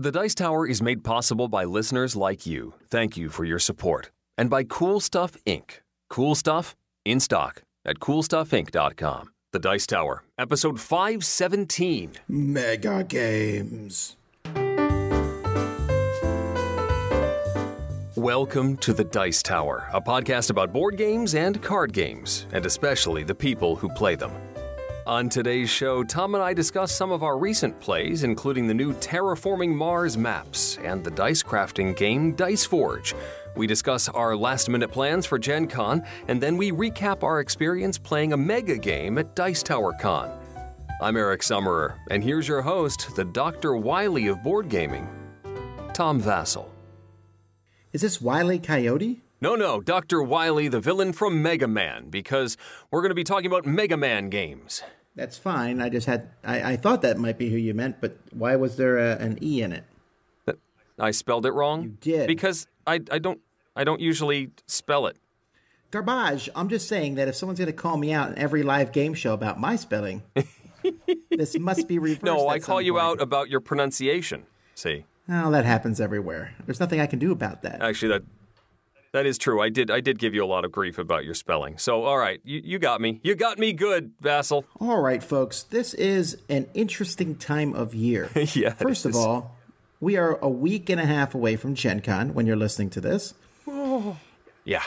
The Dice Tower is made possible by listeners like you. Thank you for your support. And by Cool Stuff Inc. Cool Stuff, in stock at CoolStuffInc.com. The Dice Tower, episode 517. Megagames. Welcome to The Dice Tower, a podcast about board games and card games, and especially the people who play them. On today's show, Tom and I discuss some of our recent plays, including the new Terraforming Mars maps and the dice crafting game Dice Forge. We discuss our last-minute plans for Gen Con, and then we recap our experience playing a mega game at Dice Tower Con. I'm Eric Summerer, and here's your host, the Dr. Wily of board gaming, Tom Vassell. Is this Wile E. Coyote? No, Dr. Wily, the villain from Mega Man, because we're going to be talking about Mega Man games. That's fine. I thought that might be who you meant, but why was there an E in it? I spelled it wrong? You did. Because I don't usually spell it. Garbage. I'm just saying that if someone's going to call me out in every live game show about my spelling, this must be reversed. No, I call you out about your pronunciation. See? Oh, that happens everywhere. There's nothing I can do about that. Actually, that is true. I did give you a lot of grief about your spelling. So, all right, you got me. You got me good, Vassal. All right, folks. This is an interesting time of year. Yeah. First of all, we are a week and a half away from Gen Con when you're listening to this. Oh. Yeah.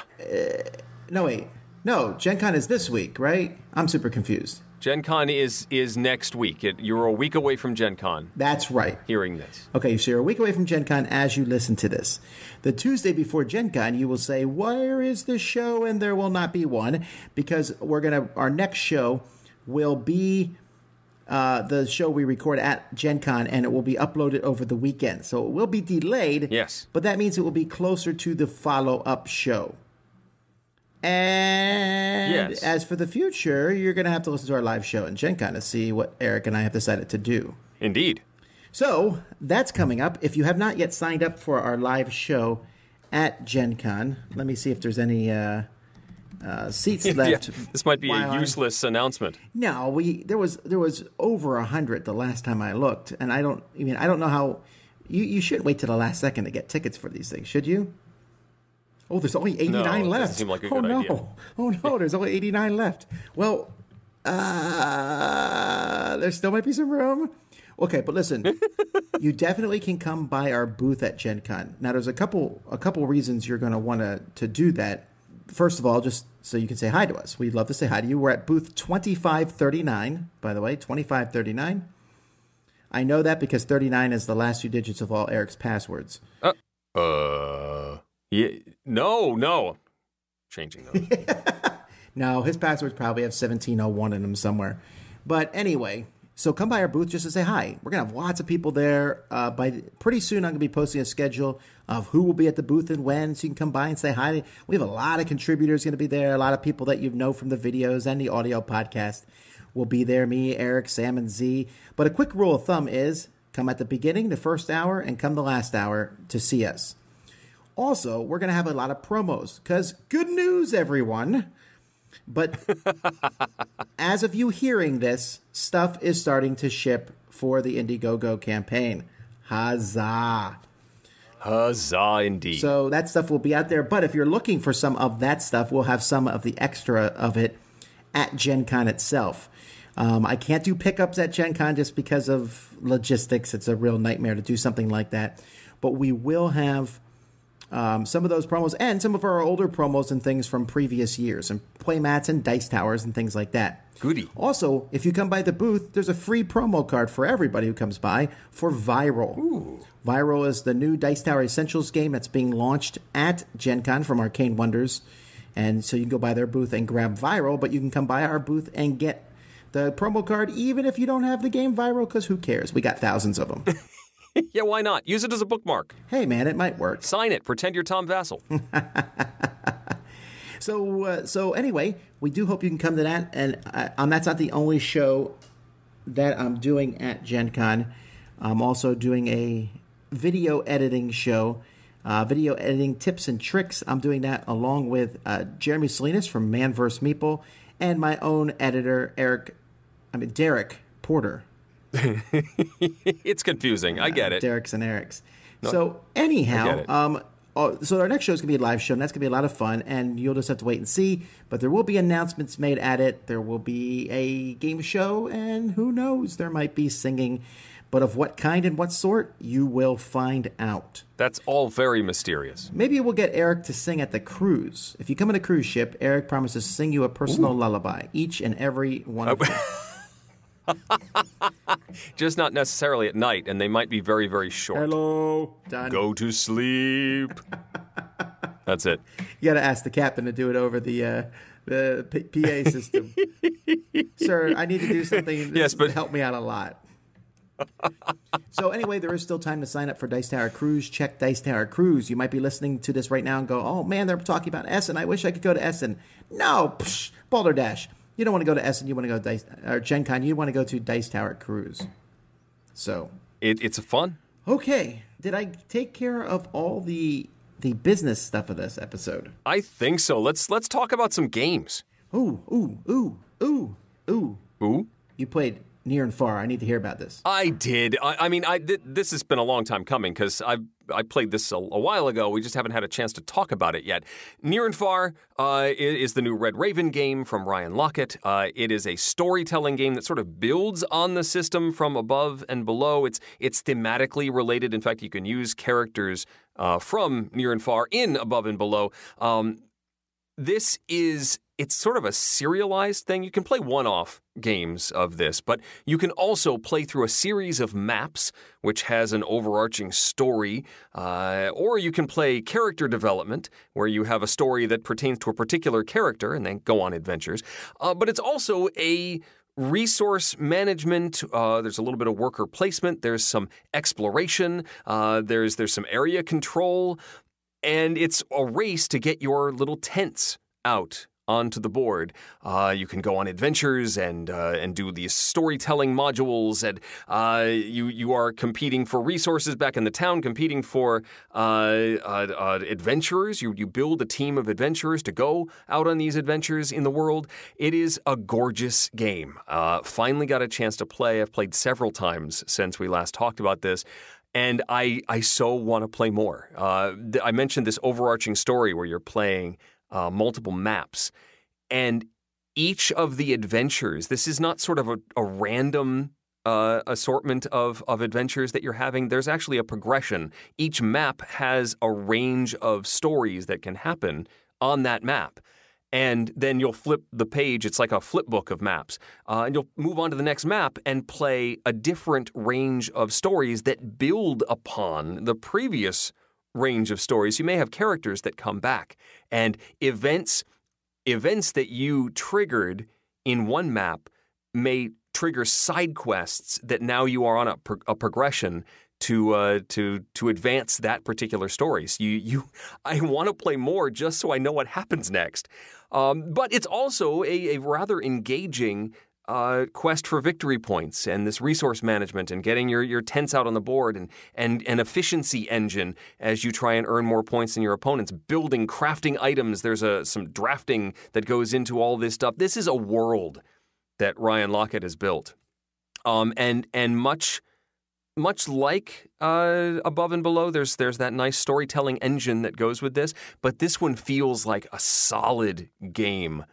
No, wait. No, Gen Con is this week, right? I'm super confused. Gen Con is next week. You're a week away from Gen Con. That's right. Hearing this. Okay, so you're a week away from Gen Con as you listen to this. The Tuesday before Gen Con, you will say, where is the show? And there will not be one, because our next show will be the show we record at Gen Con, and it will be uploaded over the weekend. So it will be delayed. Yes. But that means it will be closer to the follow-up show. And yes. As for the future, you're going to have to listen to our live show in Gen Con to see what Eric and I have decided to do. Indeed. So that's coming up. If you have not yet signed up for our live show at Gen Con, let me see if there's any seats left. Yeah, this might be a useless announcement. No, there was over 100 the last time I looked, and I don't know how. You shouldn't wait till the last second to get tickets for these things, should you? Oh, there's only 89 left. Doesn't seem like a good idea. Oh, no, there's only 89 left. Well, there still might be some room. Okay, but listen, you definitely can come by our booth at Gen Con. Now, there's a couple reasons you're going to want to do that. First of all, just so you can say hi to us. We'd love to say hi to you. We're at booth 2539, by the way, 2539. I know that because 39 is the last few digits of all Eric's passwords. Yeah, no. Changing those. No, his passwords probably have 1701 in them somewhere. But anyway, so come by our booth just to say hi. We're going to have lots of people there. Pretty soon I'm going to be posting a schedule of who will be at the booth and when, so you can come by and say hi. We have a lot of contributors going to be there, a lot of people that you know from the videos and the audio podcast will be there. Me, Eric, Sam, and Z. But a quick rule of thumb is come at the beginning, the first hour, and come the last hour to see us. Also, we're going to have a lot of promos, because good news, everyone. But as of you hearing this, stuff is starting to ship for the Indiegogo campaign. Huzzah. Huzzah, indeed. So that stuff will be out there. But if you're looking for some of that stuff, we'll have some of the extra of it at Gen Con itself. I can't do pickups at Gen Con just because of logistics. It's a real nightmare to do something like that. But we will have some of those promos and some of our older promos and things from previous years and playmats and dice towers and things like that. Goody. Also, if you come by the booth, there's a free promo card for everybody who comes by for Viral. Ooh. Viral is the new Dice Tower Essentials game that's being launched at Gen Con from Arcane Wonders. And so you can go by their booth and grab Viral, but you can come by our booth and get the promo card even if you don't have the game Viral, because who cares? We got thousands of them. Yeah, why not? Use it as a bookmark. Hey, man, it might work. Sign it. Pretend you're Tom Vassell. So anyway, we do hope you can come to that. And that's not the only show that I'm doing at Gen Con. I'm also doing a video editing show, video editing tips and tricks. I'm doing that along with Jeremy Salinas from Man vs. Meeple and my own editor, Derek Porter. It's confusing. I get it. Derek's and Eric's. No, so anyhow, so our next show is going to be a live show, and that's going to be a lot of fun, and you'll just have to wait and see. But there will be announcements made at it. There will be a game show, and who knows, there might be singing. But of what kind and what sort, you will find out. That's all very mysterious. Maybe we'll get Eric to sing at the cruise. If you come on a cruise ship, Eric promises to sing you a personal lullaby, each and every one of them. Just not necessarily at night, and they might be very, very short. Hello. Done. Go to sleep. That's it. You got to ask the captain to do it over the PA system. Sir, I need to do something to help me out a lot. So anyway, there is still time to sign up for Dice Tower Cruise. Check Dice Tower Cruise. You might be listening to this right now and go, oh man, they're talking about Essen. I wish I could go to Essen. No, Balderdash. You don't want to go to Essen. You want to go to Dice or Gen Con. You want to go to Dice Tower Cruise. So it's a fun. Okay. Did I take care of all the business stuff of this episode? I think so. Let's talk about some games. Ooh. You played Near and Far. I need to hear about this. I did. This has been a long time coming because I played this a while ago. We just haven't had a chance to talk about it yet. Near and Far is the new Red Raven game from Ryan Lockett. It is a storytelling game that sort of builds on the system from above and below. It's thematically related. In fact, you can use characters from Near and Far in Above and Below. It's sort of a serialized thing. You can play one-off games of this, but you can also play through a series of maps, which has an overarching story, or you can play character development, where you have a story that pertains to a particular character and then go on adventures. But it's also a resource management. There's a little bit of worker placement. There's some exploration. There's some area control, and it's a race to get your little tents out onto the board. You can go on adventures and do these storytelling modules, and you are competing for resources back in the town, competing for adventurers. You build a team of adventurers to go out on these adventures in the world. It is a gorgeous game. Finally got a chance to play. I've played several times since we last talked about this. And I so want to play more. I mentioned this overarching story where you're playing multiple maps. And each of the adventures, this is not sort of a random assortment of adventures that you're having. There's actually a progression. Each map has a range of stories that can happen on that map. And then you'll flip the page. It's like a flip book of maps. And you'll move on to the next map and play a different range of stories that build upon the previous range of stories. You may have characters that come back, and events that you triggered in one map may trigger side quests that now you are on a progression to advance that particular story. So I want to play more just so I know what happens next. But it's also a rather engaging quest for victory points and this resource management and getting your tents out on the board and an efficiency engine as you try and earn more points than your opponents. Building, crafting items. There's some drafting that goes into all this stuff. This is a world that Ryan Lockett has built, and much like Above and Below, there's that nice storytelling engine that goes with this, but this one feels like a solid game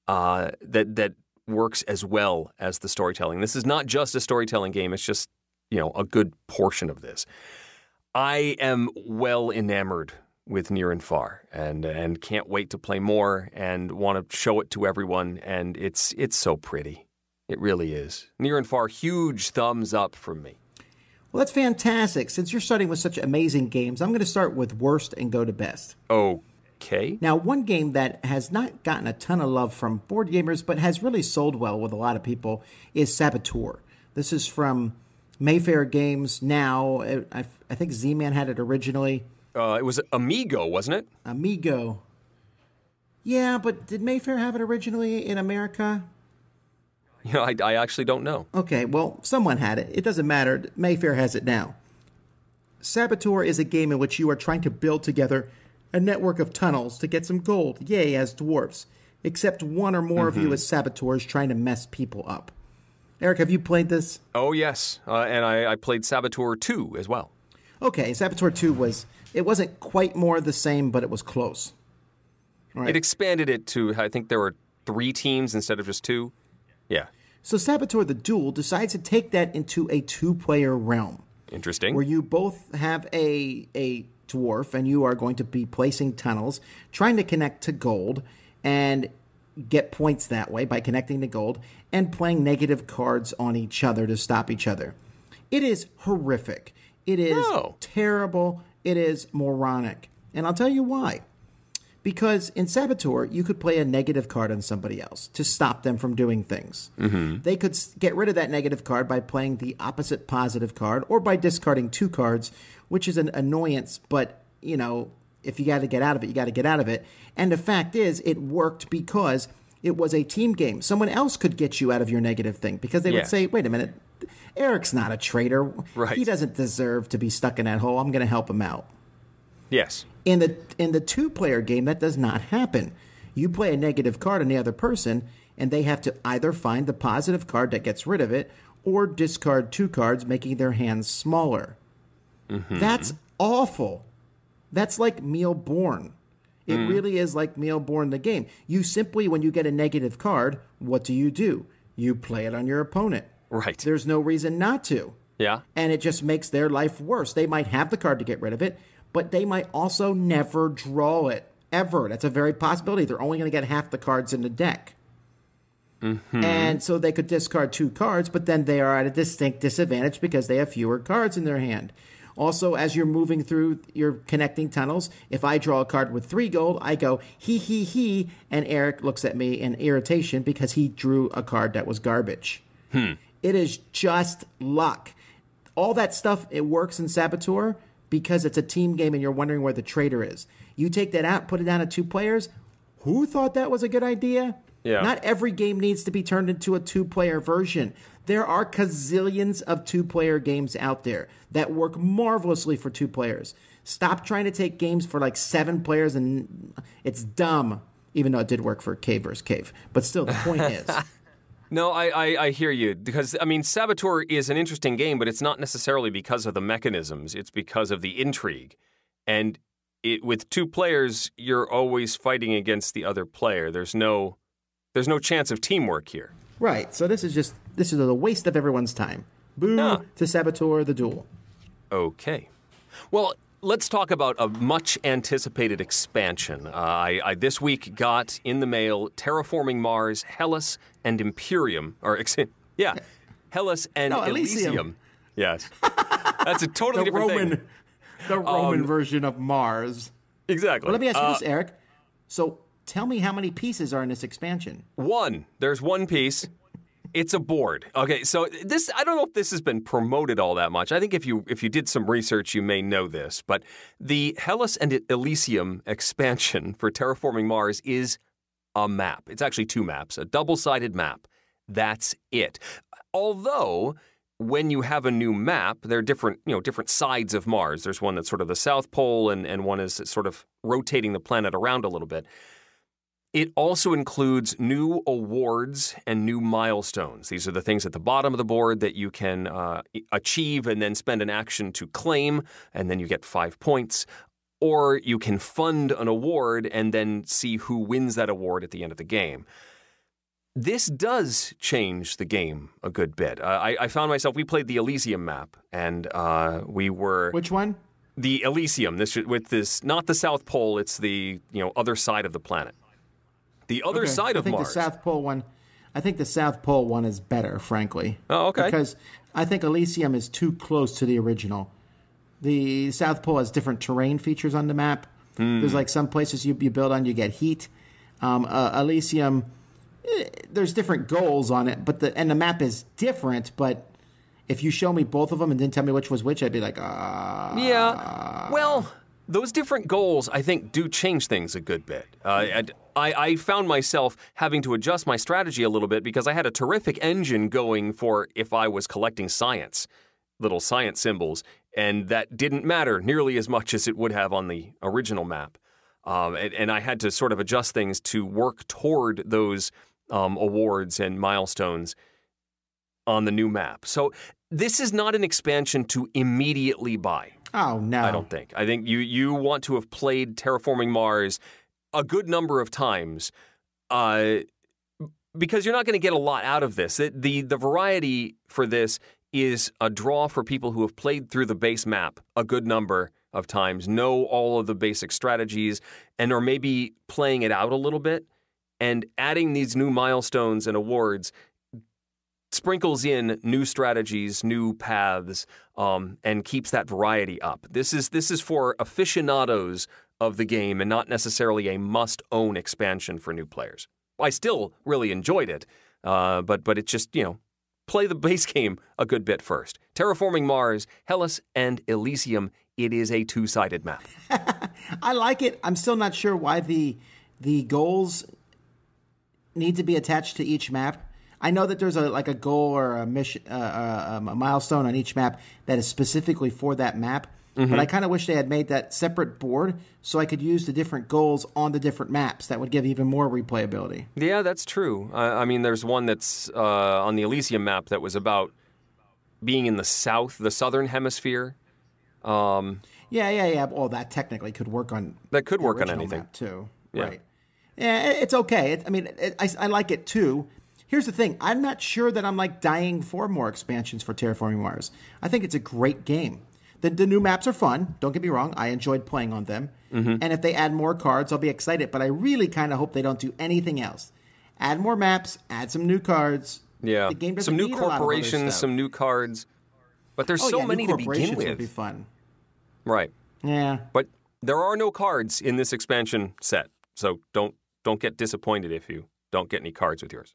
that works as well as the storytelling. This is not just a storytelling game, it's just, a good portion of this. I am well enamored with Near and Far and can't wait to play more and want to show it to everyone, and it's so pretty. It really is. Near and Far, huge thumbs up from me. Well, that's fantastic. Since you're starting with such amazing games, I'm going to start with worst and go to best. Okay. Now, one game that has not gotten a ton of love from board gamers, but has really sold well with a lot of people, is Saboteur. This is from Mayfair Games now. I think Z-Man had it originally. It was Amigo, wasn't it? Amigo. Yeah, but did Mayfair have it originally in America? I actually don't know. Okay, well, someone had it. It doesn't matter. Mayfair has it now. Saboteur is a game in which you are trying to build together a network of tunnels to get some gold, yay, as dwarves. Except one or more of you as saboteurs trying to mess people up. Eric, have you played this? Oh, yes. And I played Saboteur 2 as well. Okay, Saboteur 2 wasn't quite more the same, but it was close. Right. It expanded it to, I think there were 3 teams instead of just 2. Yeah. So Saboteur the Duel decides to take that into a 2-player realm. Interesting. Where you both have a dwarf, and you are going to be placing tunnels, trying to connect to gold, and get points that way by connecting to gold, and playing negative cards on each other to stop each other. It is horrific. It is terrible. It is moronic. And I'll tell you why. Because in Saboteur, you could play a negative card on somebody else to stop them from doing things. Mm-hmm. They could get rid of that negative card by playing the opposite positive card or by discarding 2 cards, which is an annoyance. But, you know, if you got to get out of it, you got to get out of it. And the fact is, it worked because it was a team game. Someone else could get you out of your negative thing because they would say, wait a minute, Eric's not a traitor. Right. He doesn't deserve to be stuck in that hole. I'm going to help him out. Yes. In the 2-player game, that does not happen. You play a negative card on the other person, and they have to either find the positive card that gets rid of it or discard 2 cards, making their hands smaller. Mm-hmm. That's awful. That's like Meal Born. It really is like Meal Born the game. You simply, when you get a negative card, what do? You play it on your opponent. Right. There's no reason not to. Yeah. And it just makes their life worse. They might have the card to get rid of it, but they might also never draw it, ever. That's a very possibility. They're only going to get half the cards in the deck. Mm-hmm. And so they could discard 2 cards, but then they are at a distinct disadvantage because they have fewer cards in their hand. Also, as you're moving through your connecting tunnels, if I draw a card with 3 gold, I go, he, and Eric looks at me in irritation because he drew a card that was garbage. It is just luck. All that stuff, it works in Saboteur because it's a team game and you're wondering where the traitor is. You take that out, put it down to 2 players. Who thought that was a good idea? Yeah. Not every game needs to be turned into a 2-player version. There are gazillions of 2-player games out there that work marvelously for 2 players. Stop trying to take games for like 7 players, and it's dumb, even though it did work for Cave vs. Cave. But still, the point is... No, I hear you, because, I mean, Saboteur is an interesting game, but it's not necessarily because of the mechanisms. It's because of the intrigue. And with 2 players, you're always fighting against the other player. There's no chance of teamwork here. Right, so this is a waste of everyone's time. Boo to Saboteur the Duel. Okay. Well, let's talk about a much-anticipated expansion. I this week got in the mail Terraforming Mars, Hellas, and Imperium. Hellas and Elysium. Yes. That's a totally different thing. The Roman version of Mars. Exactly. Well, let me ask you this, Eric. So tell me how many pieces are in this expansion. 1. There's 1 piece. It's a board. Okay, so this, I don't know if this has been promoted all that much. I think if you did some research, you may know this. But the Hellas and Elysium expansion for Terraforming Mars is a map. It's actually 2 maps, a double-sided map. That's it. Although, when you have a new map, there are different sides of Mars. There's one that's sort of the South Pole, and one is sort of rotating the planet around a little bit. It also includes new awards and new milestones. These are the things at the bottom of the board that you can achieve and then spend an action to claim, and then you get 5 points. Or you can fund an award and then see who wins that award at the end of the game. This does change the game a good bit. I found myself, we played the Elysium map, and we were... Which one? The Elysium, not the South Pole, it's the other side of the planet. The other side of Mars. I think the South Pole one is better, frankly. Oh, okay. Because I think Elysium is too close to the original. The South Pole has different terrain features on the map. There's like some places you build on, you get heat. Elysium, there's different goals on it, and the map is different, but if you show me both of them and didn't tell me which was which, I'd be like, Yeah, well, those different goals, I think, do change things a good bit. I found myself having to adjust my strategy a little bit because I had a terrific engine going for if I was collecting little science symbols, and that didn't matter nearly as much as it would have on the original map. And I had to sort of adjust things to work toward those awards and milestones on the new map. So this is not an expansion to immediately buy. Oh, no. I don't think. I think you want to have played Terraforming Mars a good number of times because you're not going to get a lot out of this. The variety for this is a draw for people who have played through the base map a good number of times, know all of the basic strategies, and are maybe playing it out a little bit, and adding these new milestones and awards sprinkles in new strategies, new paths, and keeps that variety up. This is for aficionados of the game and not necessarily a must-own expansion for new players. I still really enjoyed it, but it's just, play the base game a good bit first. Terraforming Mars, Hellas, and Elysium, it is a two-sided map. I like it. I'm still not sure why the goals need to be attached to each map. I know that there's a goal or a mission, a milestone on each map that is specifically for that map. Mm-hmm. But I kind of wish they had made that separate board so I could use the different goals on the different maps. That would give even more replayability. Yeah, that's true. I mean, there's one that's on the Elysium map that was about being in the southern hemisphere. Yeah. Well, that technically could work on anything map too. Yeah. Right. Yeah, it's okay. I like it too. Here's the thing. I'm not sure that I'm dying for more expansions for Terraforming Mars. I think it's a great game. The new maps are fun. Don't get me wrong. I enjoyed playing on them. Mm-hmm. And if they add more cards, I'll be excited. But I really kind of hope they don't do anything else. Add more maps. Add some new cards. Yeah. The game doesn't some new need corporations, some new cards. But there's so many to begin with. Would be fun. Right. Yeah. But there are no cards in this expansion set. So don't get disappointed if you don't get any cards with yours.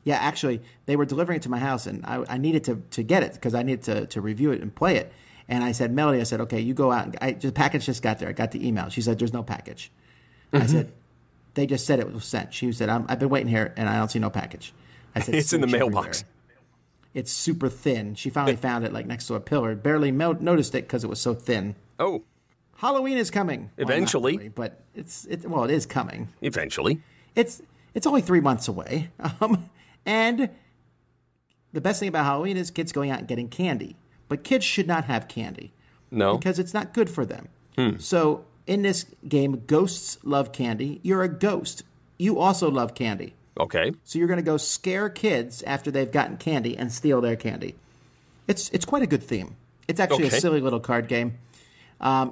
Yeah, actually, they were delivering it to my house, and I needed to get it because I needed to review it and play it. And I said, Melody, okay, you go out. The package just got there. I got the email. She said, there's no package. Mm-hmm. I said, they just said it was sent. She said, I've been waiting here, and I don't see no package. I said, it's in the mailbox. It's super thin. She finally found it next to a pillar. Barely noticed it because it was so thin. Oh. Halloween is coming. Eventually. Well, not really, but it is coming. Eventually. It's only 3 months away. And the best thing about Halloween is kids going out and getting candy. But kids should not have candy. No. Because it's not good for them. So in this game, ghosts love candy. You're a ghost. You also love candy. Okay. So you're going to go scare kids after they've gotten candy and steal their candy. It's quite a good theme. It's actually a silly little card game.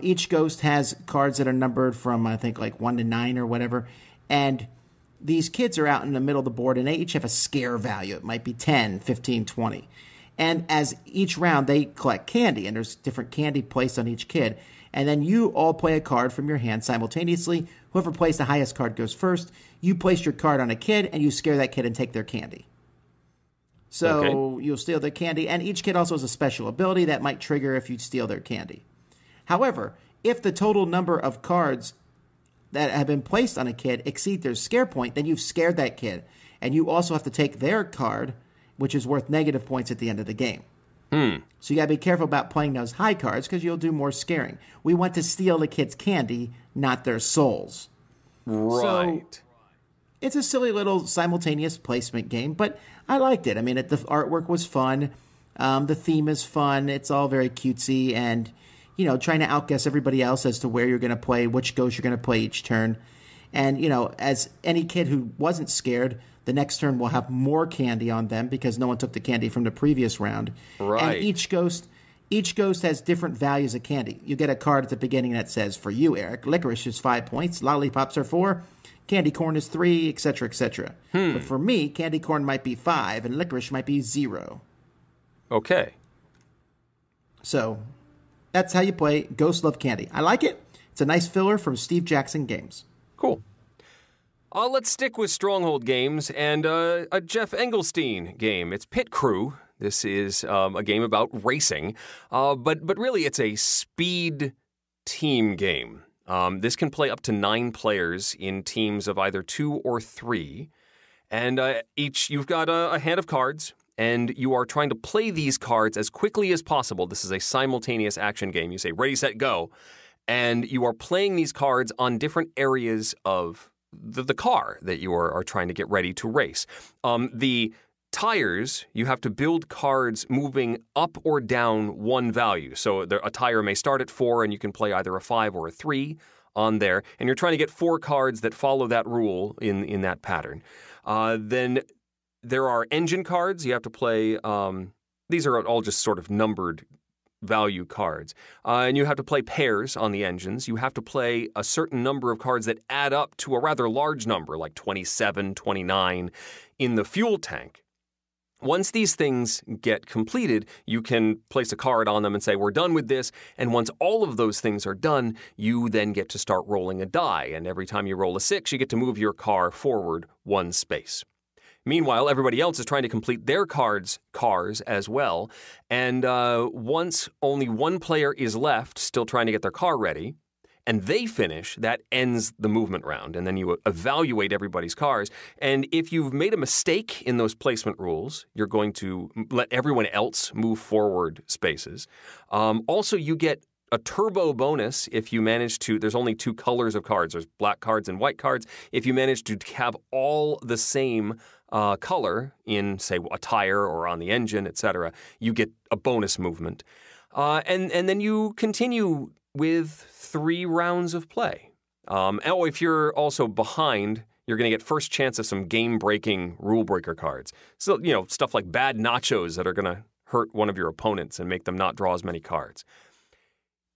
Each ghost has cards that are numbered from, I think, 1 to 9 or whatever. And these kids are out in the middle of the board, and they each have a scare value. It might be 10, 15, 20. And as each round, they collect candy, and there's different candy placed on each kid. And then you all play a card from your hand simultaneously. Whoever plays the highest card goes first. You place your card on a kid, and you scare that kid and take their candy. So you'll steal their candy, and each kid also has a special ability that might trigger if you steal their candy. However, if the total number of cards that have been placed on a kid exceed their scare point, then you've scared that kid. And you also have to take their card, which is worth negative points at the end of the game. So you got to be careful about playing those high cards because you'll do more scaring. We want to steal the kids' candy, not their souls. Right. So it's a silly little simultaneous placement game, but I liked it. I mean, the artwork was fun. The theme is fun. It's all very cutesy and, trying to outguess everybody else as to where you're going to play, which ghost you're going to play each turn. And, as any kid who wasn't scared, the next turn will have more candy on them because no one took the candy from the previous round. Right. And each ghost has different values of candy. You get a card at the beginning that says, for you, Eric, licorice is 5 points, lollipops are 4, candy corn is 3, etc., etc. But for me, candy corn might be 5 and licorice might be 0. Okay. So that's how you play Ghosts Love Candy. I like it. It's a nice filler from Steve Jackson Games. Cool. Let's stick with Stronghold Games and a Jeff Engelstein game. It's Pit Crew. This is a game about racing, but really it's a speed team game. This can play up to 9 players in teams of either 2 or 3, and you've got a hand of cards, and you are trying to play these cards as quickly as possible. This is a simultaneous action game. You say, ready, set, go, and you are playing these cards on different areas of the car that you are trying to get ready to race. The tires, you have to build cards moving up or down one value. So a tire may start at 4, and you can play either a 5 or a 3 on there. And you're trying to get 4 cards that follow that rule in that pattern. Then there are engine cards. You have to play, these are all just sort of numbered value cards. And you have to play pairs on the engines. You have to play a certain number of cards that add up to a rather large number, like 27, 29, in the fuel tank. Once these things get completed, you can place a card on them and say, we're done with this. And once all of those things are done, you then get to start rolling a die. And every time you roll a 6, you get to move your car forward 1 space. Meanwhile, everybody else is trying to complete their cars as well. And once only one player is left, still trying to get their car ready, and they finish, that ends the movement round. And then you evaluate everybody's cars. And if you've made a mistake in those placement rules, you're going to let everyone else move forward spaces. Also, you get a turbo bonus if you manage to, there's only 2 colors of cards. There's black cards and white cards. If you manage to have all the same color in, say, a tire or on the engine, etc., you get a bonus movement. And then you continue with 3 rounds of play. If you're also behind, you're going to get first chance of some game-breaking rule-breaker cards. So, stuff like bad nachos that are going to hurt one of your opponents and make them not draw as many cards.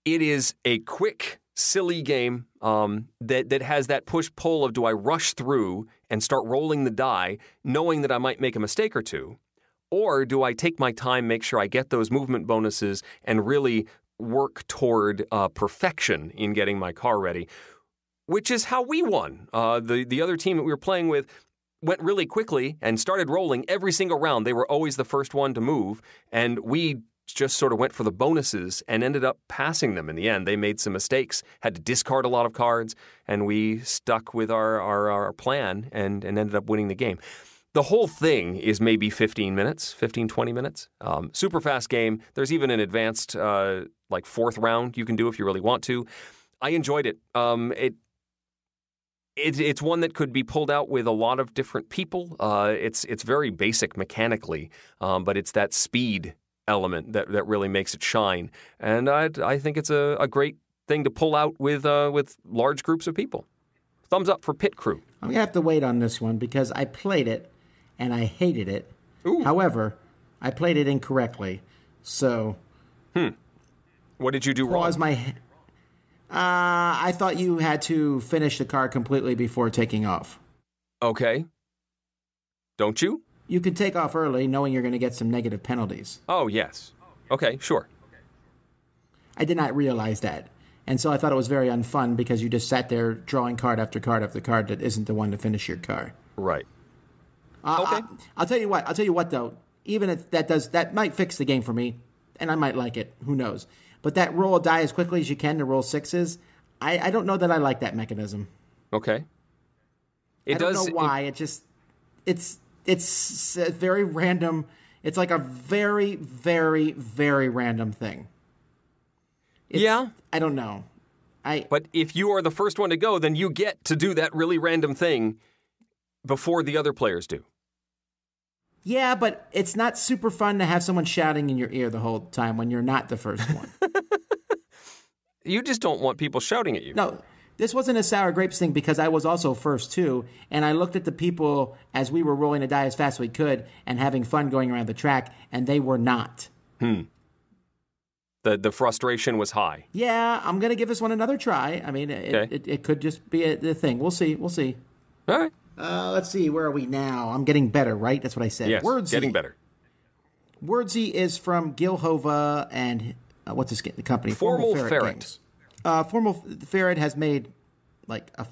It is a quick, silly game that has that push-pull of, do I rush through and start rolling the die, knowing that I might make a mistake or two? Or do I take my time, make sure I get those movement bonuses, and really work toward perfection in getting my car ready, which is how we won. The other team that we were playing with went really quickly and started rolling every single round. They were always the first one to move, and we just sort of went for the bonuses and ended up passing them in the end. They made some mistakes, had to discard a lot of cards, and we stuck with our plan and ended up winning the game. The whole thing is maybe 15 minutes, 15, 20 minutes. Super fast game. There's even an advanced, 4th round you can do if you really want to. I enjoyed it. It's one that could be pulled out with a lot of different people. It's very basic mechanically, but it's that speed element that really makes it shine. And I think it's a great thing to pull out with large groups of people. Thumbs up for Pit Crew. I'm going to have to wait on this one because I played it and I hated it. Ooh. However, I played it incorrectly. So... What did you do wrong? I thought you had to finish the car completely before taking off. Okay. Don't you? You could take off early knowing you're going to get some negative penalties. Oh, yes. Okay, sure. I did not realize that. And so I thought it was very unfun because you just sat there drawing card after card after card that isn't the one to finish your car. Right. Okay. I'll tell you what, though. Even if that might fix the game for me, and I might like it. Who knows? But that roll a die as quickly as you can to roll 6s, I don't know that I like that mechanism. Okay. I don't know why. It's very random. It's like a very, very, very random thing. Yeah. I don't know. But if you are the first one to go, then you get to do that really random thing before the other players do. Yeah, but it's not super fun to have someone shouting in your ear the whole time when you're not the first one. You just don't want people shouting at you. No, this wasn't a sour grapes thing because I was also first too, and I looked at the people as we were rolling a die as fast as we could and having fun going around the track, and they were not. The frustration was high. Yeah, I'm going to give this one another try. I mean, it could just be a thing. We'll see. All right. Let's see. Where are we now? I'm getting better, right? That's what I said. Yes, Wordsy. Getting better. Wordsy is from Gilhova and what's the company? Formal Ferret. Games. Formal Ferret has made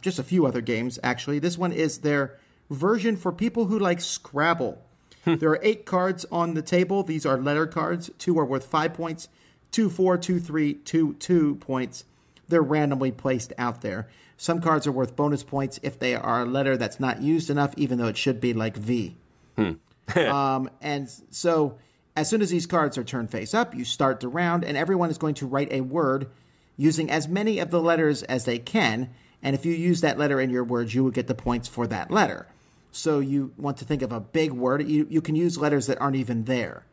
just a few other games, actually. This one is their version for people who like Scrabble. There are 8 cards on the table. These are letter cards. 2 are worth 5 points. 2, 4, 2, 3, 2 points. They're randomly placed out there. Some cards are worth bonus points if they are a letter that's not used enough, even though it should be like V. And so as soon as these cards are turned face up, you start the round, and everyone is going to write a word using as many of the letters as they can. And if you use that letter in your words, you will get the points for that letter. So you want to think of a big word. You can use letters that aren't even there.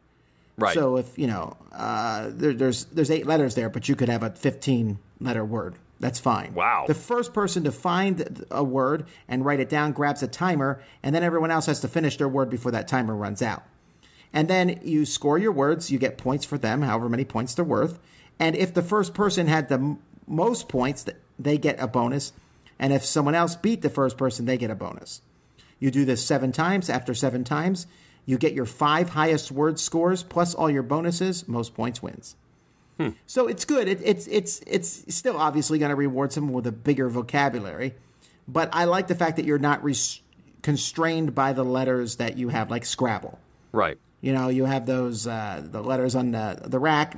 Right. So if, there's 8 letters there, but you could have a 15-letter word. That's fine. Wow. The first person to find a word and write it down grabs a timer, and then everyone else has to finish their word before that timer runs out. And then you score your words. You get points for them, however many points they're worth. And if the first person had the most points, they get a bonus. And if someone else beat the first person, they get a bonus. You do this 7 times. After 7 times, you get your 5 highest word scores plus all your bonuses. Most points wins. So it's good. It's still obviously going to reward someone with a bigger vocabulary. But I like the fact that you're not constrained by the letters that you have, like Scrabble. Right. You have those, the letters on the rack,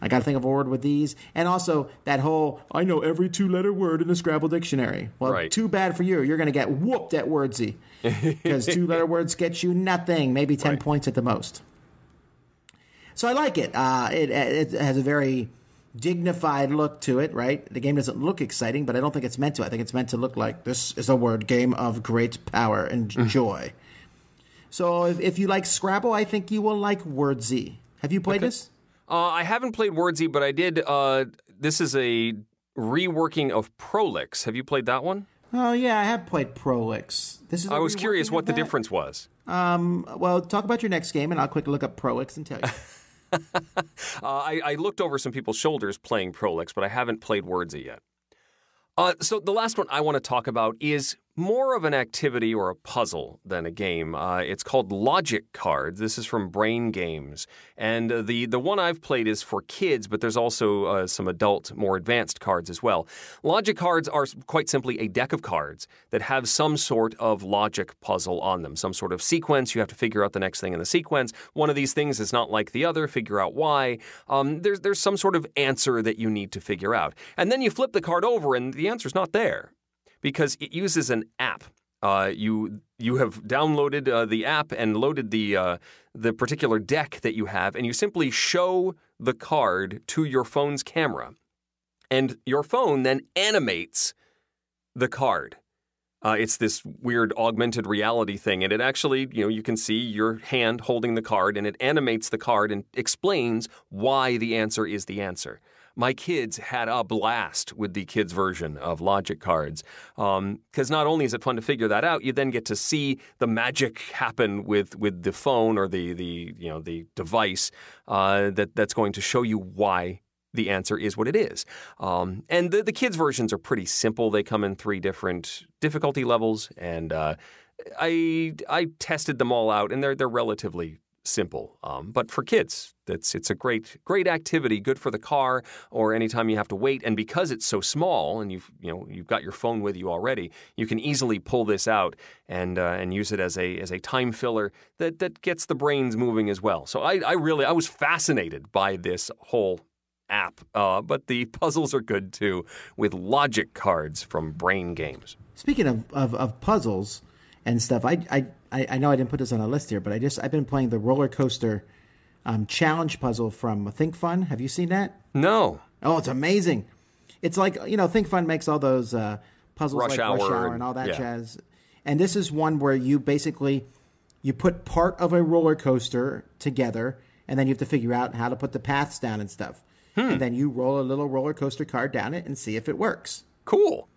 I got to think of a word with these. And also that whole, I know every 2-letter word in the Scrabble dictionary. Well, right. Too bad for you. You're going to get whooped at Wordsy. Because 2-letter words get you nothing, maybe 10 points at the most. So I like it. It has a very dignified look to it, right? The game doesn't look exciting, but I don't think it's meant to. I think it's meant to look like this is a word game of great power and joy. So if you like Scrabble, I think you will like Wordsy. Have you played this? I haven't played Wordsy, but I did. This is a reworking of Prolix. Have you played that one? Oh, yeah, I have played Prolix. I was curious what the difference was. Well, talk about your next game, and I'll quickly look up Prolix and tell you. I looked over some people's shoulders playing Prolix, but I haven't played Wordsy yet. So the last one I want to talk about is more of an activity or a puzzle than a game. It's called Logic Cards. This is from Brain Games. And the one I've played is for kids, but there's also some adult, more advanced cards as well. Logic Cards are quite simply a deck of cards that have some sort of logic puzzle on them, some sort of sequence. You have to figure out the next thing in the sequence. One of these things is not like the other. Figure out why. There's some sort of answer that you need to figure out. And then you flip the card over and the answer's not there, because it uses an app. You have downloaded the app and loaded the particular deck that you have, and you simply show the card to your phone's camera, and your phone then animates the card. It's this weird augmented reality thing, and it actually, you can see your hand holding the card, and it animates the card and explains why the answer is the answer. My kids had a blast with the kids' version of Logic Cards, because not only is it fun to figure that out, you then get to see the magic happen with the phone or the device that's going to show you why the answer is what it is. And the kids' versions are pretty simple. They come in 3 different difficulty levels, and I tested them all out, and they're relatively simple. But for kids, it's a great activity, good for the car or anytime you have to wait. And because it's so small and you've got your phone with you already, you can easily pull this out and use it as a time filler that gets the brains moving as well. So I was fascinated by this whole app, but the puzzles are good too, with Logic Cards from Brain Games. Speaking of puzzles and stuff, I know I didn't put this on a list here, but I've been playing the roller coaster challenge puzzle from Think Fun. Have you seen that? No. Oh, it's amazing. It's like, Think Fun makes all those puzzles Rush like Hour Rush Hour and all that yeah. jazz. And this is one where you put part of a roller coaster together, and then you have to figure out how to put the paths down and stuff. And then you roll a little roller coaster card down it and see if it works. Cool.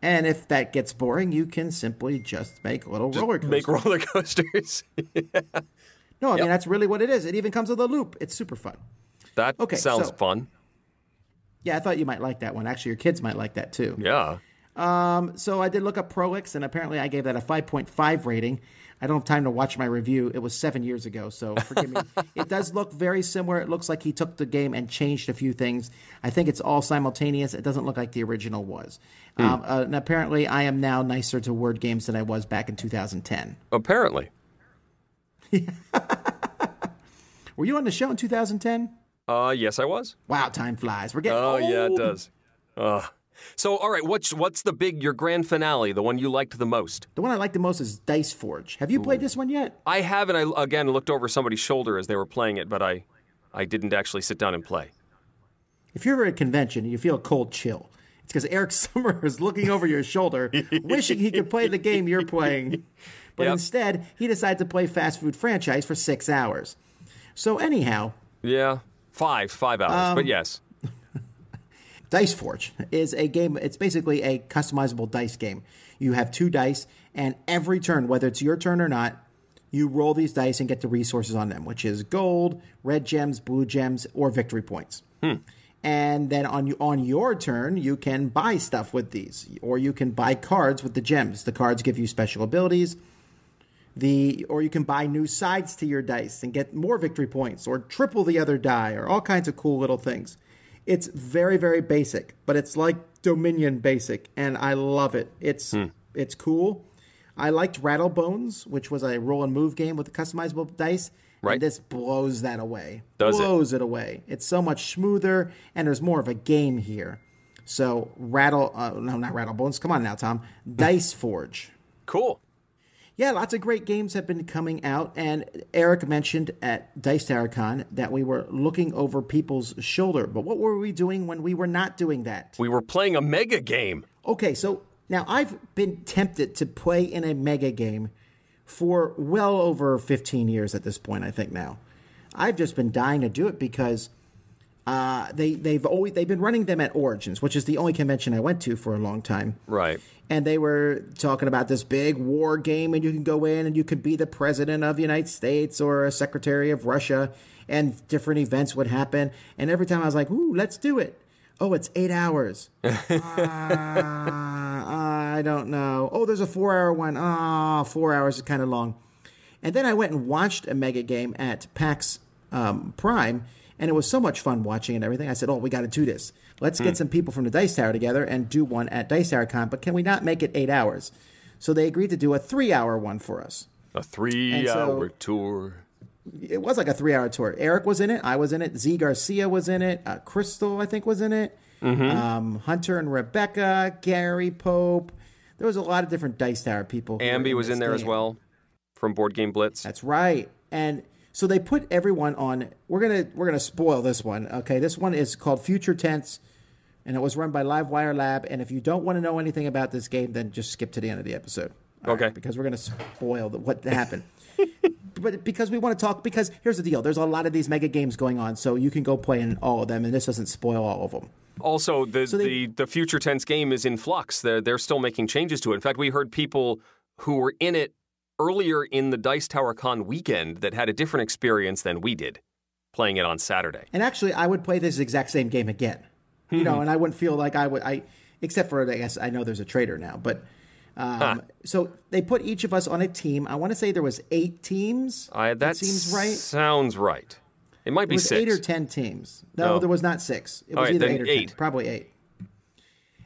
And if that gets boring, you can simply just make little roller coasters. Make roller coasters. Yeah. No, I mean, that's really what it is. It even comes with a loop. It's super fun. That sounds fun. Yeah, I thought you might like that one. Actually, your kids might like that too. Yeah. So I did look up Prolix, and apparently I gave that a 5.5 rating. I don't have time to watch my review. It was 7 years ago, so forgive me. It does look very similar. It looks like he took the game and changed a few things. I think it's all simultaneous. It doesn't look like the original was. And apparently I am now nicer to word games than I was back in 2010. Apparently. Were you on the show in 2010? Yes, I was. Wow, time flies. We're getting old. Yeah, it does. So, all right, what's your grand finale, the one you liked the most? The one I liked the most is Dice Forge. Have you played this one yet? I haven't. I, again, looked over somebody's shoulder as they were playing it, but I didn't actually sit down and play. If you're ever at a convention and you feel a cold chill, because Eric Summer is looking over your shoulder, wishing he could play the game you're playing. But instead, he decided to play Fast Food Franchise for 6 hours. So anyhow. Yeah, 5 hours, but yes. Dice Forge is a game. It's basically a customizable dice game. You have 2 dice, and every turn, whether it's your turn or not, you roll these dice and get the resources on them, which is gold, red gems, blue gems, or victory points. And then on your turn, you can buy stuff with these, or you can buy cards with the gems. The cards give you special abilities. Or you can buy new sides to your dice and get more victory points, or triple the other die, or all kinds of cool little things. It's very, very basic, but it's like Dominion basic, and I love it. It's cool. I liked Rattlebones, which was a roll and move game with customizable dice. Right. And this blows that away. Blows it away. It's so much smoother, and there's more of a game here. So not Rattlebones. Come on now, Tom. Dice Forge. Cool. Yeah, lots of great games have been coming out, and Eric mentioned at Dice Tower Con that we were looking over people's shoulder. But what were we doing when we were not doing that? We were playing a mega game. Okay, so now I've been tempted to play in a mega game for well over 15 years at this point, I think now. I've just been dying to do it because they've been running them at Origins, which is the only convention I went to for a long time. Right. And they were talking about this big war game, and you can go in and you could be the president of the United States or a secretary of Russia, and different events would happen. And every time I was like, ooh, let's do it. Oh, it's 8 hours. I don't know. Oh, there's a 4-hour one. 4 hours is kind of long. And then I went and watched a mega game at PAX Prime, and it was so much fun watching and everything. I said, we got to do this. Let's get some people from the Dice Tower together and do one at Dice Tower Con, but can we not make it 8 hours? So they agreed to do a 3-hour one for us. A 3-hour tour. It was like a 3-hour tour. Eric was in it. I was in it. Z Garcia was in it. Crystal, I think, was in it. Hunter and Rebecca, Gary Pope. There was a lot of different Dice Tower people. Ambi was in there as well from Board Game Blitz. That's right. And so they put everyone on. We're gonna spoil this one. Okay, this one is called Future Tense, and it was run by Livewire Lab. And if you don't want to know anything about this game, then just skip to the end of the episode. Okay. Right, because we're gonna spoil what happened. But because we want to talk, because here's the deal. There's a lot of these mega games going on, so you can go play in all of them, and this doesn't spoil all of them. Also, the Future Tense game is in flux. They're still making changes to it. In fact, we heard people who were in it earlier in the Dice Tower Con weekend that had a different experience than we did, playing it on Saturday. And actually, I would play this exact same game again. You know, and I wouldn't feel like I would, except for, I guess, I know there's a traitor now, but... So they put each of us on a team. I want to say there was 8 teams. That seems right. Sounds right. It might be 6. 8 or 10 teams. No, there was not 6. It was either 8 or 10. Probably 8.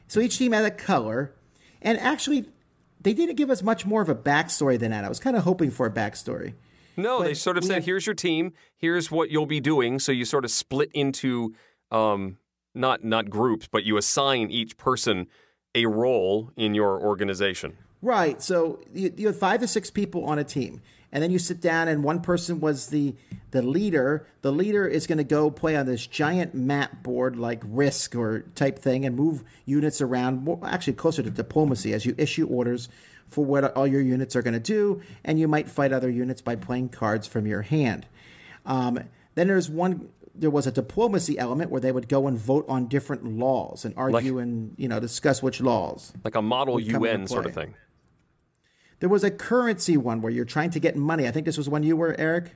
So each team had a color. And actually, they didn't give us much more of a backstory than that. I was kind of hoping for a backstory. No, they sort of said, here's your team. Here's what you'll be doing. So you sort of split into not groups, but you assign each person a role in your organization. Right. So you have 5 to 6 people on a team. And then you sit down, and one person was the leader. The leader is going to go play on this giant map board like Risk or type thing and move units around, actually closer to diplomacy, as you issue orders for what all your units are going to do. And you might fight other units by playing cards from your hand. Then there was a diplomacy element where they would go and vote on different laws and argue and discuss which laws. Like a model UN sort of thing. There was a currency one where you're trying to get money. I think this was one you were, Eric?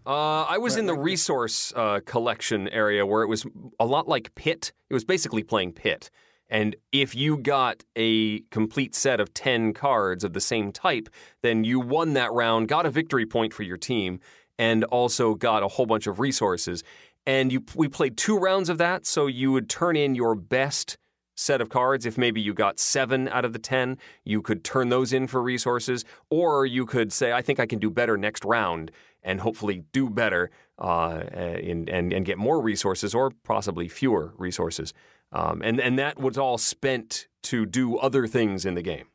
I was in the resource collection area where it was a lot like Pit. It was basically playing Pit. And if you got a complete set of 10 cards of the same type, then you won that round, got a victory point for your team, and also got a whole bunch of resources. And we played 2 rounds of that, so you would turn in your best set of cards. If maybe you got 7 out of the 10, you could turn those in for resources, or you could say, I think I can do better next round, and hopefully do better and get more resources, or possibly fewer resources. And that was all spent to do other things in the game.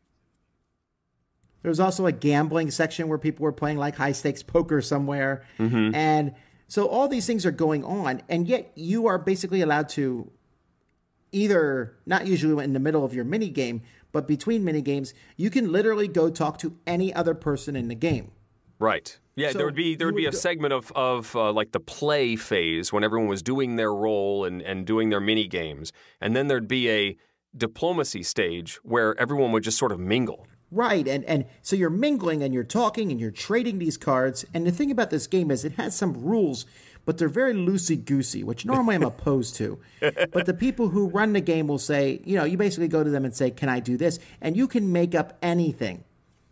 There was also a gambling section where people were playing like high-stakes poker somewhere, and so all these things are going on, and yet you are basically allowed to either, not usually in the middle of your mini game, but between mini games, you can literally go talk to any other person in the game. Right. Yeah, So there would be a segment of like the play phase when everyone was doing their role and doing their mini games, and then there'd be a diplomacy stage where everyone would just sort of mingle. Right, and so you're mingling and you're talking and you're trading these cards. And the thing about this game is it has some rules, but they're very loosey-goosey, which normally I'm opposed to. But the people who run the game will say, you basically go to them and say, can I do this? And you can make up anything.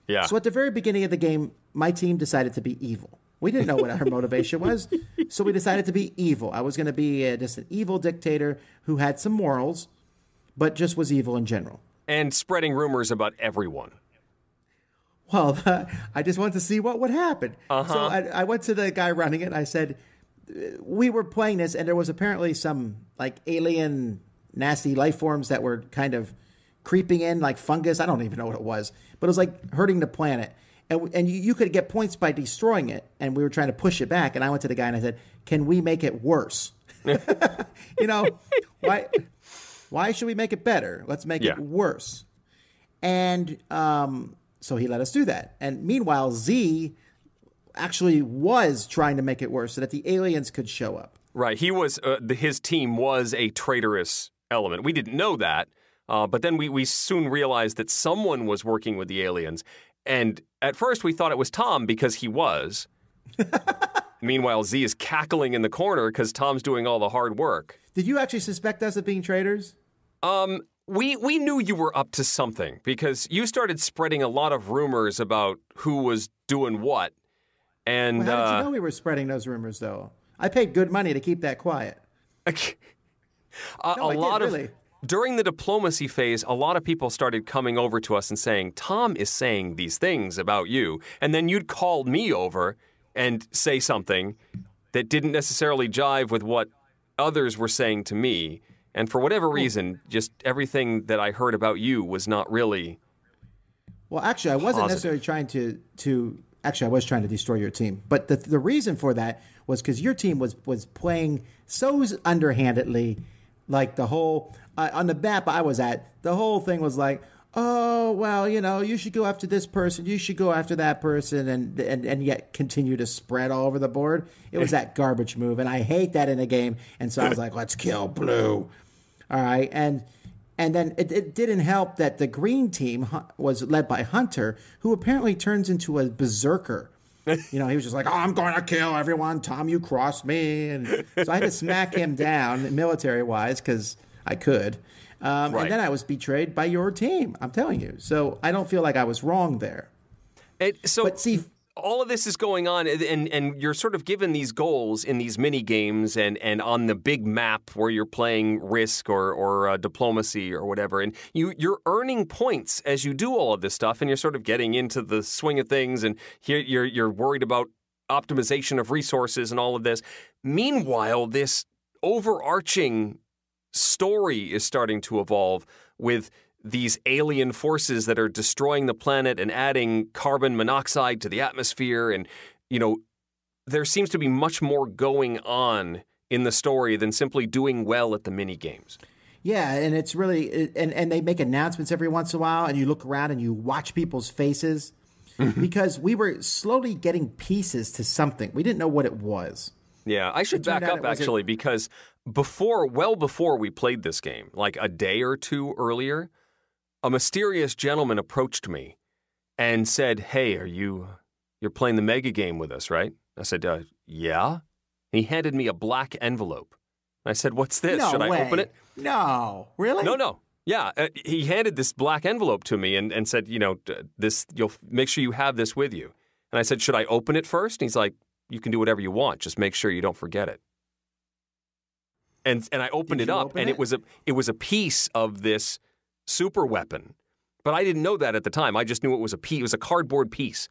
Yeah. So at the very beginning of the game, my team decided to be evil. We didn't know what our motivation was, so we decided to be evil. I was going to be just an evil dictator who had some morals, but just was evil in general. And spreading rumors about everyone. Well, I just wanted to see what would happen. Uh-huh. So I went to the guy running it, and I said, we were playing this, and there was apparently some like alien nasty life forms that were kind of creeping in, like fungus. I don't even know what it was, but it was like hurting the planet. And you could get points by destroying it, and we were trying to push it back. And I went to the guy and I said, can we make it worse? Why should we make it better? Let's make it worse. And so he let us do that. And meanwhile, Z actually was trying to make it worse so that the aliens could show up. Right. He was his team was a traitorous element. We didn't know that, but then we soon realized that someone was working with the aliens. And at first we thought it was Tom because he was. Meanwhile, Z is cackling in the corner because Tom's doing all the hard work. Did you actually suspect us of being traitors? We knew you were up to something because you started spreading a lot of rumors about who was doing what. And how did you know we were spreading those rumors, though? I paid good money to keep that quiet. During the diplomacy phase, a lot of people started coming over to us and saying, Tom is saying these things about you. And then you'd call me over and say something that didn't necessarily jive with what others were saying to me. And for whatever reason, just everything that I heard about you was not really Well, actually, I wasn't necessarily trying to actually, I was trying to destroy your team. But the reason for that was because your team was playing so underhandedly, like the whole on the map I was at, the whole thing was like, oh, well, you should go after this person, you should go after that person, and yet continue to spread all over the board. It was that garbage move, and I hate that in a game. And so I was like, let's kill blue. All right, and then it didn't help that the green team was led by Hunter, who apparently turns into a berserker. He was just like, oh, I'm going to kill everyone. Tom, you crossed me. And so I had to smack him down military-wise because I could. Right. And then I was betrayed by your team, I'm telling you. So I don't feel like I was wrong there. But see, all of this is going on, and you're sort of given these goals in these mini games and on the big map where you're playing Risk or Diplomacy or whatever, and you're earning points as you do all of this stuff, and you're sort of getting into the swing of things, and here you're worried about optimization of resources and all of this. Meanwhile, this overarching story is starting to evolve with these alien forces that are destroying the planet and adding carbon monoxide to the atmosphere. And, there seems to be much more going on in the story than simply doing well at the mini games. Yeah, and it's really, and they make announcements every once in a while, and you look around and you watch people's faces because we were slowly getting pieces to something. We didn't know what it was. Yeah, I should back up actually because before we played this game, like a day or two earlier, a mysterious gentleman approached me and said, hey, you're playing the Megagame with us, right? I said, yeah. He handed me a black envelope. I said, what's this? No Should way. I open it? No, really? No. Yeah, he handed this black envelope to me and said, this, you'll make sure you have this with you. And I said, should I open it first? And he's like, you can do whatever you want. Just make sure you don't forget it. And I opened it up, and it was a piece of this super weapon. But I didn't know that at the time. I just knew it was a cardboard piece.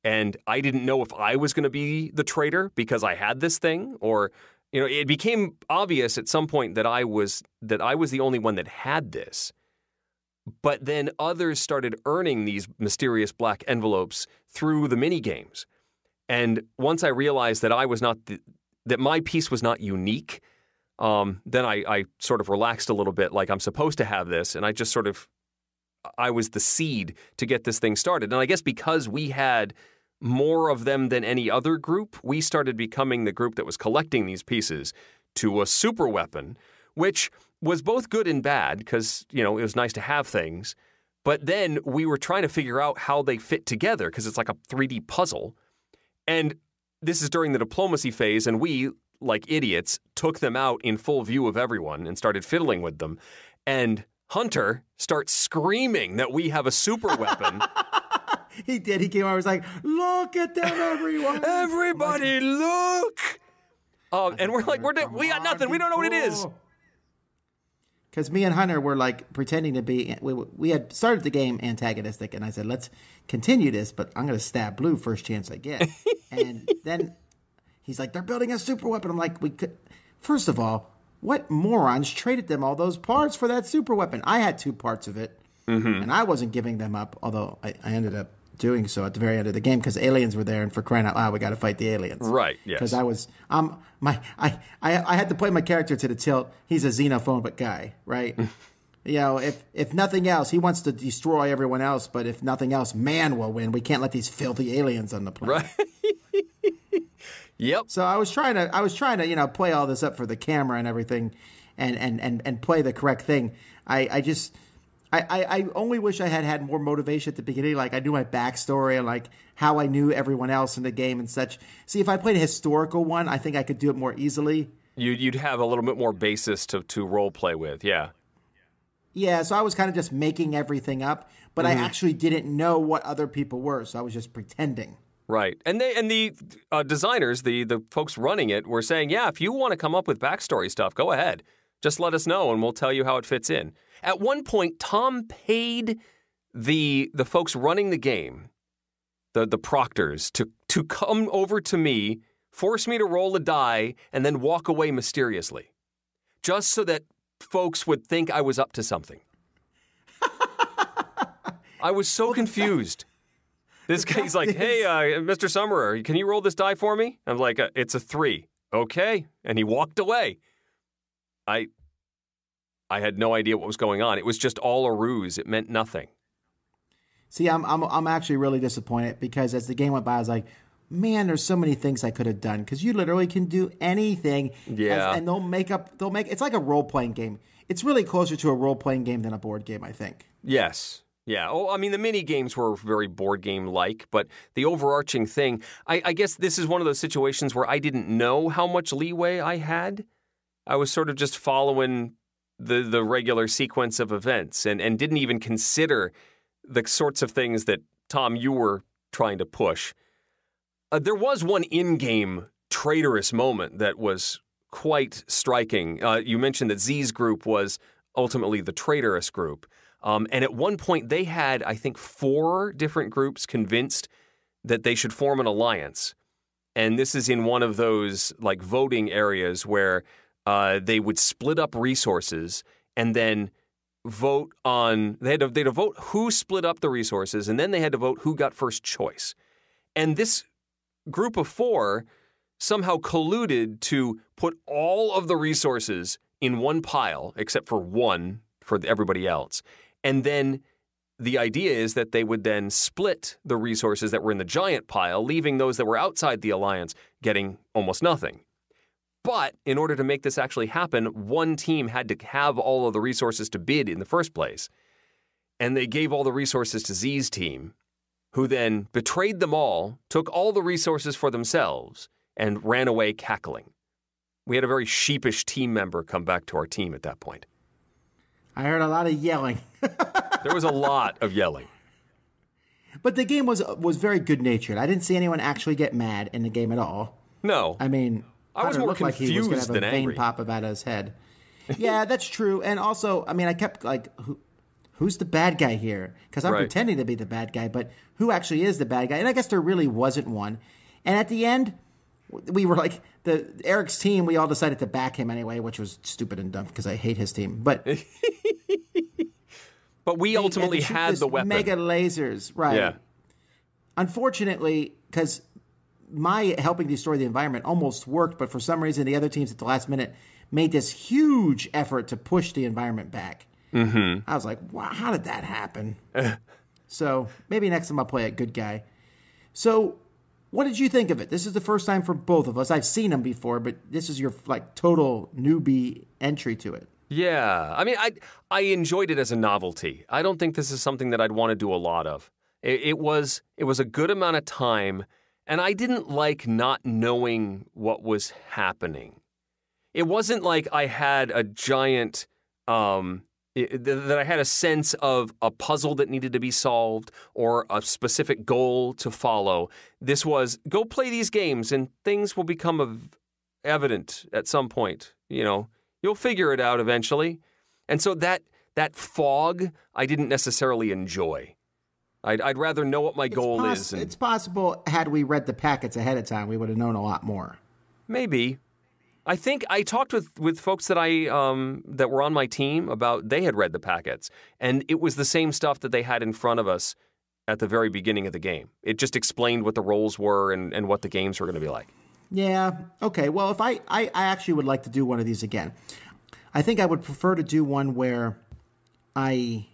And I didn't know if I was going to be the traitor because I had this thing, or it became obvious at some point that I was the only one that had this. But then others started earning these mysterious black envelopes through the mini games. And once I realized that that my piece was not unique, Then I sort of relaxed a little bit, like I'm supposed to have this, and I was the seed to get this thing started. And I guess because we had more of them than any other group, we started becoming the group that was collecting these pieces to a super weapon, which was both good and bad because, it was nice to have things. But then we were trying to figure out how they fit together because it's like a 3D puzzle. And this is during the diplomacy phase, and we, like idiots, took them out in full view of everyone and started fiddling with them. And Hunter starts screaming that we have a super weapon. He did. He came over and was like, look at them, everyone. Everybody, look. And we're like, we got nothing. We don't know what it is. Because me and Hunter were like pretending to be, we had started the game antagonistic, and I said, let's continue this, but I'm going to stab Blue first chance I get. And then he's like, they're building a super weapon. I'm like, first of all, what morons traded them all those parts for that super weapon? I had 2 parts of it, and I wasn't giving them up, although I ended up doing so at the very end of the game because aliens were there, and for crying out loud, we got to fight the aliens. Right, yes. Because I was, I had to play my character to the tilt. He's a xenophobic guy, right? If nothing else, he wants to destroy everyone else, but if nothing else, man will win. We can't let these filthy aliens on the planet. Right. Yep. So I was trying to, play all this up for the camera and everything and play the correct thing. I only wish I had more motivation at the beginning. Like I knew my backstory and like how I knew everyone else in the game and such. See, if I played a historical one, I think I could do it more easily. You'd have a little bit more basis to role play with, yeah. Yeah, so I was kind of just making everything up, but I actually didn't know what other people were, so I was just pretending. Right, and the designers, the folks running it, were saying, yeah, if you want to come up with backstory stuff, go ahead. Just let us know, and we'll tell you how it fits in. At one point, Tom paid the folks running the game, the proctors, to come over to me, force me to roll a die, and then walk away mysteriously, just so that folks would think I was up to something. I was so confused. This guy's like, hey, Mr. Summerer, can you roll this die for me? I'm like, it's a 3. Okay. And he walked away. I had no idea what was going on. It was just all a ruse. It meant nothing. See, I'm actually really disappointed because as the game went by, I was like, man, there's so many things I could have done because you literally can do anything. Yeah. And it's like a role-playing game. It's really closer to a role-playing game than a board game, I think. Yes. Yeah. Oh, I mean, the mini games were very board game-like, but the overarching thing, I guess this is one of those situations where I didn't know how much leeway I had. I was sort of just following the regular sequence of events and didn't even consider the sorts of things that, Tom, you were trying to push. There was one in-game traitorous moment that was quite striking. You mentioned that Z's group was ultimately the traitorous group. And at one point, they had, I think, 4 different groups convinced that they should form an alliance. And this is in one of those like voting areas where they would split up resources and then vote on. They had to vote who split up the resources, and then they had to vote who got first choice. And this group of 4 somehow colluded to put all of the resources in one pile, except for one for everybody else. And then the idea is that they would then split the resources that were in the giant pile, leaving those that were outside the alliance getting almost nothing. But in order to make this actually happen, one team had to have all of the resources to bid in the first place. And they gave all the resources to Z's team, who then betrayed them all, took all the resources for themselves, and ran away cackling. We had a very sheepish team member come back to our team at that point. I heard a lot of yelling. There was a lot of yelling. But the game was very good-natured. I didn't see anyone actually get mad in the game at all. No. I mean, I was more confused like he was gonna have than a vein angry. pop out of his head. Yeah, that's true. And also, I mean, I kept like, who's the bad guy here? Because I'm pretending to be the bad guy, but who actually is the bad guy? And I guess there really wasn't one. And at the end, we were like, Eric's team, we all decided to back him anyway, which was stupid and dumb because I hate his team. But but we ultimately had the weapon. Mega lasers, right. Yeah. Unfortunately, because my helping destroy the environment almost worked, but for some reason the other teams at the last minute made this huge effort to push the environment back. Mm-hmm. I was like, wow, how did that happen? So maybe next time I'll play a good guy. So what did you think of it? This is the first time for both of us. I've seen them before, but this is your total newbie entry to it. Yeah. I mean, I enjoyed it as a novelty. I don't think this is something that I'd want to do a lot of. It was a good amount of time, and I didn't like not knowing what was happening. It wasn't like I had a giant, that I had a sense of a puzzle that needed to be solved or a specific goal to follow. This was, go play these games and things will become evident at some point. You'll figure it out eventually. And so that fog, I didn't necessarily enjoy. I'd rather know what my goal is. It's possible had we read the packets ahead of time, we would have known a lot more. Maybe. I think I talked with folks that that were on my team about they had read the packets, and it was the same stuff that they had in front of us at the very beginning of the game. It just explained what the roles were and what the games were going to be like. Yeah. Okay. Well, if I actually would like to do one of these again. I think I would prefer to do one where I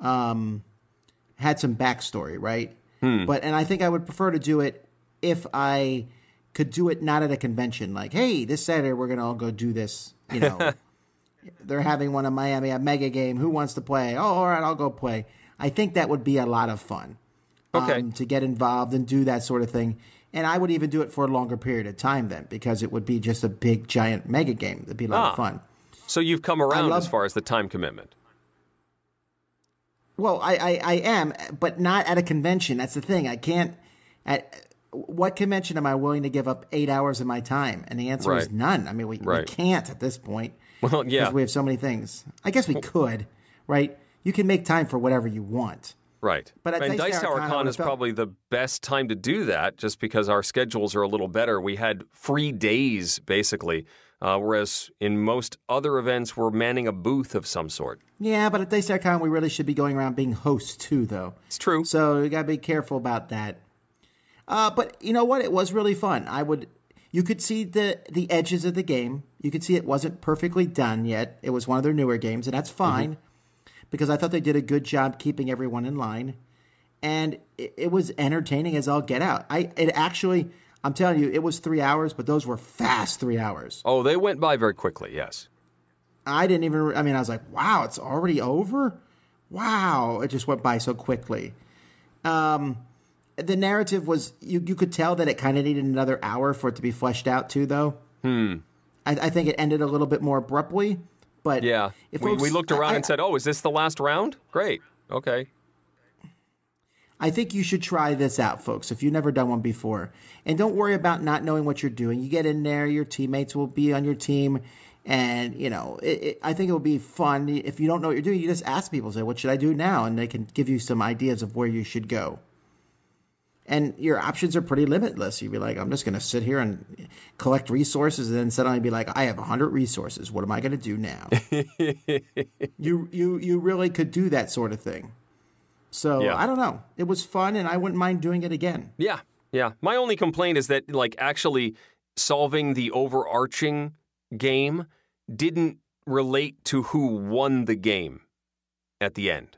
had some backstory, right? And I think I would prefer to do it if I could do it not at a convention, like, hey, this Saturday we're going to all go do this. They're having one in Miami, a Megagame. Who wants to play? Oh, all right, I'll go play. I think that would be a lot of fun. Okay. To get involved and do that sort of thing. And I would even do it for a longer period of time then, because it would be just a big, giant Megagame. It'd be a lot of fun. So you've come around as far as the time commitment. Well, I am, but not at a convention. That's the thing. I can't. What convention am I willing to give up 8 hours of my time? And the answer is none. I mean, we can't at this point. Well, yeah. Because we have so many things. I guess we could, right? You can make time for whatever you want. Right. But and Dice Tower Con is probably the best time to do that, just because our schedules are a little better. We had free days, basically, whereas in most other events, we're manning a booth of some sort. Yeah, but at Dice Tower Con, we really should be going around being hosts, too, though. It's true. So you got to be careful about that. But you know what? It was really fun. You could see the edges of the game. You could see it wasn't perfectly done yet. It was one of their newer games, and that's fine, because I thought they did a good job keeping everyone in line. And it was entertaining as all get out. I'm telling you, it was 3 hours, but those were fast 3 hours. Oh, they went by very quickly, yes. I was like, wow, it's already over? Wow, it just went by so quickly. The narrative was, you could tell that it kind of needed another hour for it to be fleshed out too, though. I think it ended a little bit more abruptly, but yeah, we looked around and said, "Oh, is this the last round? Great, okay." I think you should try this out, folks, if you've never done one before, and don't worry about not knowing what you're doing. You get in there, your teammates will be on your team, and I think it will be fun. If you don't know what you're doing, you just ask people, say, "What should I do now?" and they can give you some ideas of where you should go. And your options are pretty limitless. You'd be like, I'm just going to sit here and collect resources, and then suddenly be like, I have 100 resources. What am I going to do now? You really could do that sort of thing. So yeah. I don't know. It was fun, and I wouldn't mind doing it again. Yeah. My only complaint is that actually solving the overarching game didn't relate to who won the game at the end.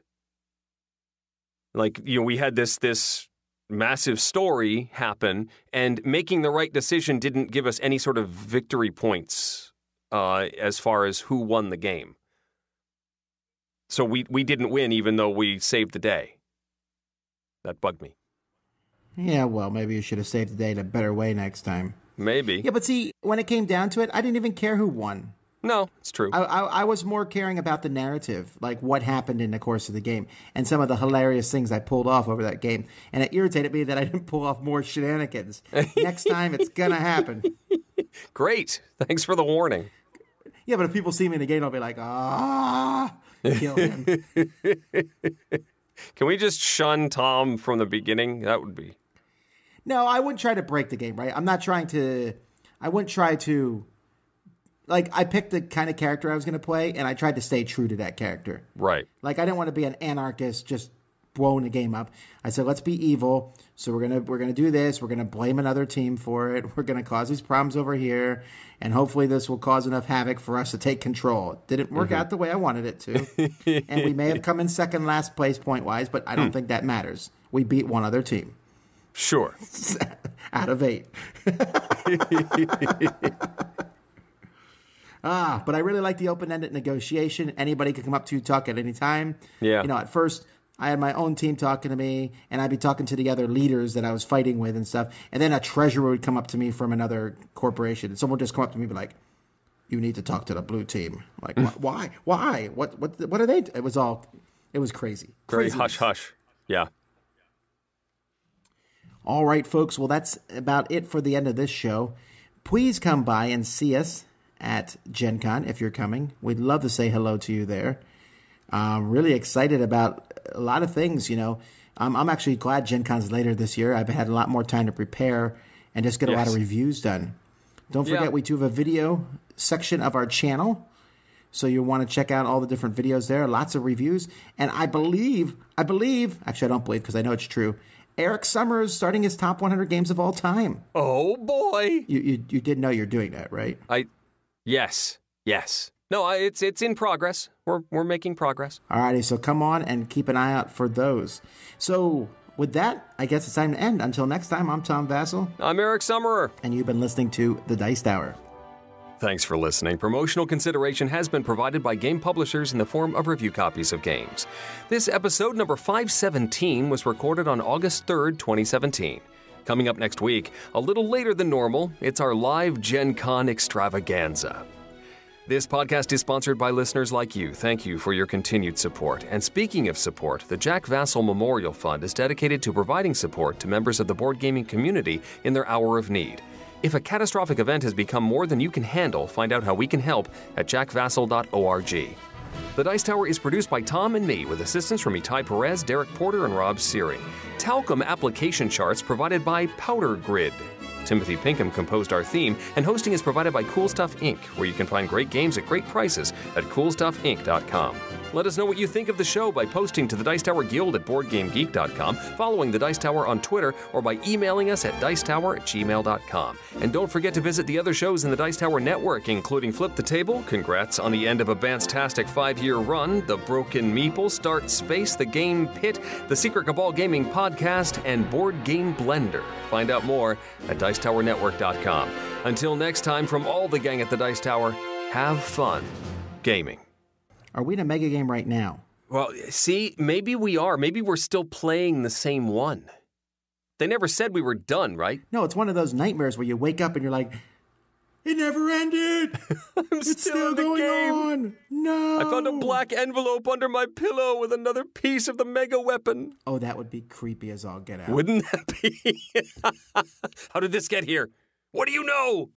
We had this massive story happen, and making the right decision didn't give us any sort of victory points as far as who won the game. So we didn't win, even though we saved the day. That bugged me. Yeah, well, maybe you should have saved the day in a better way next time. Maybe. Yeah, but see, when it came down to it, I didn't even care who won. No, it's true. I was more caring about the narrative, like what happened in the course of the game, and some of the hilarious things I pulled off over that game. And it irritated me that I didn't pull off more shenanigans. Next time, it's going to happen. Great. Thanks for the warning. Yeah, but if people see me in the game, they'll be like, kill him. Can we just shun Tom from the beginning? That would be... No, I wouldn't try to break the game, right? I wouldn't try to... I picked the kind of character I was going to play, and I tried to stay true to that character. Right. I didn't want to be an anarchist just blown a game up. I said, let's be evil. So we're gonna do this. We're gonna blame another team for it. We're gonna cause these problems over here, and hopefully this will cause enough havoc for us to take control. It didn't work out the way I wanted it to, and we may have come in second last place point wise, but I don't think that matters. We beat one other team. Sure. Out of 8. But I really like the open-ended negotiation. Anybody can come up to you, talk at any time. Yeah. At first, I had my own team talking to me, and I'd be talking to the other leaders that I was fighting with and stuff. And then a treasurer would come up to me from another corporation. And someone would just come up to me and be like, you need to talk to the blue team. I'm like, why? Why? What are they? It was crazy. Very hush-hush. Yeah. All right, folks. Well, that's about it for the end of this show. Please come by and see us at Gen Con if you're coming. We'd love to say hello to you there. I'm really excited about a lot of things, I'm actually glad Gen Con's later this year. I've had a lot more time to prepare and just get a lot of reviews done. Don't forget, we do have a video section of our channel, so you'll want to check out all the different videos there. Lots of reviews. And I believe, actually I don't believe because I know it's true, Eric Summers starting his top 100 games of all time. Oh, boy. You did know you're doing that, right? Yes. No, it's in progress. We're making progress. All righty, so come on and keep an eye out for those. So with that, I guess it's time to end. Until next time, I'm Tom Vassell. I'm Eric Summerer. And you've been listening to The Dice Tower. Thanks for listening. Promotional consideration has been provided by game publishers in the form of review copies of games. This episode number 517 was recorded on August 3rd, 2017. Coming up next week, a little later than normal, it's our live Gen Con extravaganza. This podcast is sponsored by listeners like you. Thank you for your continued support. And speaking of support, the Jack Vassell Memorial Fund is dedicated to providing support to members of the board gaming community in their hour of need. If a catastrophic event has become more than you can handle, find out how we can help at jackvassell.org. The Dice Tower is produced by Tom and me with assistance from Itai Perez, Derek Porter, and Rob Seary. Talcum application charts provided by Powder Grid. Timothy Pinkham composed our theme, and hosting is provided by Cool Stuff Inc., where you can find great games at great prices at coolstuffinc.com. Let us know what you think of the show by posting to the Dice Tower Guild at BoardGameGeek.com, following the Dice Tower on Twitter, or by emailing us at dicetower@gmail.com. And don't forget to visit the other shows in the Dice Tower network, including Flip the Table, congrats on the end of a Bandstastic 5-year run, The Broken Meeple, Start Space, The Game Pit, The Secret Cabal Gaming Podcast, and Board Game Blender. Find out more at dicetowernetwork.com. Until next time, from all the gang at the Dice Tower, have fun gaming. Are we in a mega game right now? Well, see, maybe we are. Maybe we're still playing the same one. They never said we were done, right? No, it's one of those nightmares where you wake up and you're like, it never ended. It's still going game. on. No. I found a black envelope under my pillow with another piece of the mega weapon. Oh, that would be creepy as all get out. Wouldn't that be? How did this get here? What do you know?